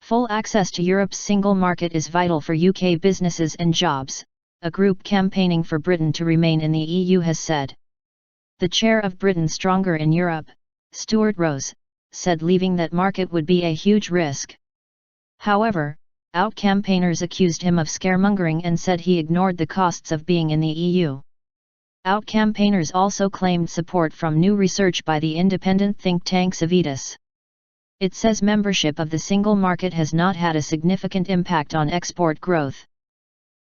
Full access to Europe's single market is vital for UK businesses and jobs, a group campaigning for Britain to remain in the EU has said. The chair of Britain Stronger in Europe, Stuart Rose, said leaving that market would be a huge risk. However, out-campaigners accused him of scaremongering and said he ignored the costs of being in the EU. Out-campaigners also claimed support from new research by the independent think tank Civitas. It says membership of the single market has not had a significant impact on export growth.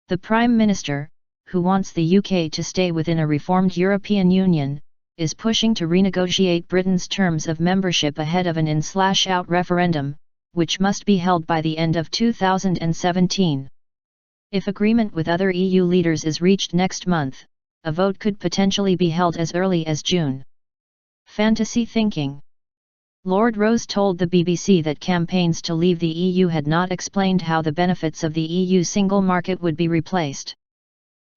The Prime Minister, who wants the UK to stay within a reformed European Union, is pushing to renegotiate Britain's terms of membership ahead of an in/out referendum, which must be held by the end of 2017. If agreement with other EU leaders is reached next month, a vote could potentially be held as early as June. Fantasy thinking. Lord Rose told the BBC that campaigns to leave the EU had not explained how the benefits of the EU single market would be replaced.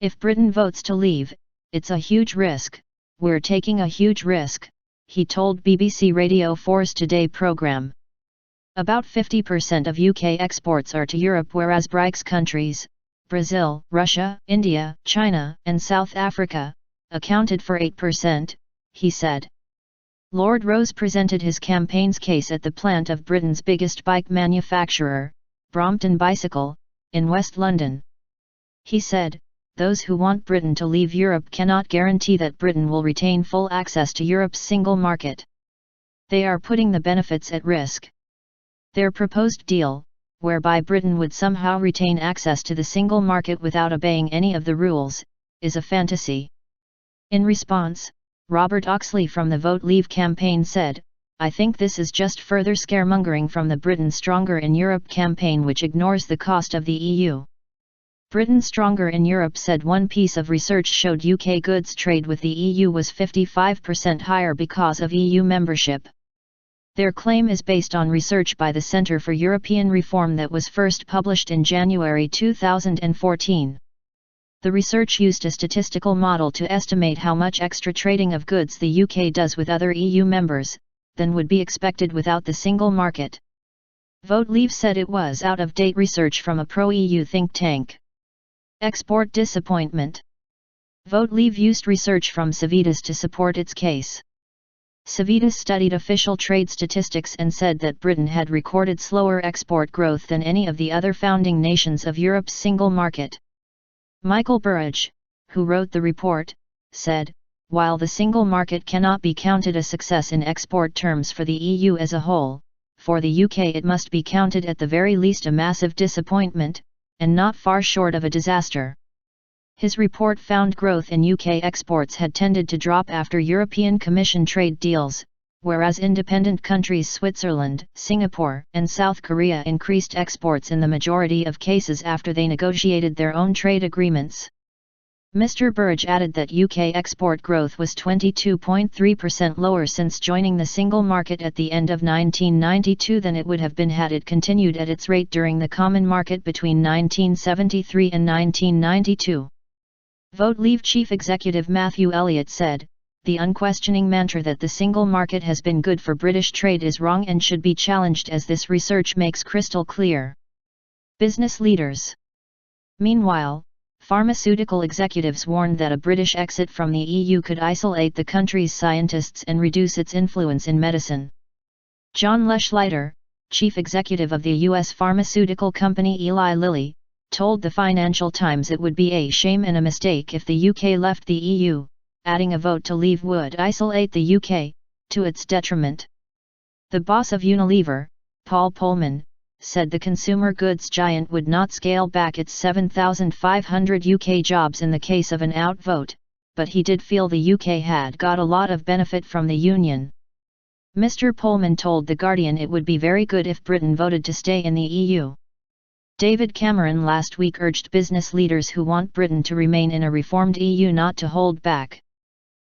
If Britain votes to leave, it's a huge risk. We're taking a huge risk, he told BBC Radio 4's Today programme. About 50% of UK exports are to Europe, whereas BRICS countries, Brazil, Russia, India, China, and South Africa, accounted for 8%, he said. Lord Rose presented his campaign's case at the plant of Britain's biggest bike manufacturer, Brompton Bicycle, in West London. He said, "Those who want Britain to leave Europe cannot guarantee that Britain will retain full access to Europe's single market. They are putting the benefits at risk. Their proposed deal, whereby Britain would somehow retain access to the single market without obeying any of the rules, is a fantasy." In response, Robert Oxley from the Vote Leave campaign said, "I think this is just further scaremongering from the Britain Stronger in Europe campaign, which ignores the cost of the EU." Britain Stronger in Europe said one piece of research showed UK goods trade with the EU was 55% higher because of EU membership. Their claim is based on research by the Centre for European Reform that was first published in January 2014. The research used a statistical model to estimate how much extra trading of goods the UK does with other EU members, than would be expected without the single market. Vote Leave said it was out-of-date research from a pro-EU think tank. Export disappointment. Vote Leave used research from Civitas to support its case. Civitas studied official trade statistics and said that Britain had recorded slower export growth than any of the other founding nations of Europe's single market. Michael Burridge, who wrote the report, said, "While the single market cannot be counted a success in export terms for the EU as a whole, for the UK it must be counted at the very least a massive disappointment, and not far short of a disaster." His report found growth in UK exports had tended to drop after European Commission trade deals, whereas independent countries Switzerland, Singapore, and South Korea increased exports in the majority of cases after they negotiated their own trade agreements. Mr. Burridge added that UK export growth was 22.3% lower since joining the single market at the end of 1992 than it would have been had it continued at its rate during the common market between 1973 and 1992. Vote Leave Chief Executive Matthew Elliott said, "The unquestioning mantra that the single market has been good for British trade is wrong and should be challenged, as this research makes crystal clear." Business leaders. Meanwhile, pharmaceutical executives warned that a British exit from the EU could isolate the country's scientists and reduce its influence in medicine. John Lechleiter, chief executive of the US pharmaceutical company Eli Lilly, told the Financial Times it would be a shame and a mistake if the UK left the EU, adding a vote to leave would isolate the UK, to its detriment. The boss of Unilever, Paul Polman, said the consumer goods giant would not scale back its 7,500 UK jobs in the case of an out vote, but he did feel the UK had got a lot of benefit from the union. Mr. Polman told The Guardian it would be very good if Britain voted to stay in the EU. David Cameron last week urged business leaders who want Britain to remain in a reformed EU not to hold back.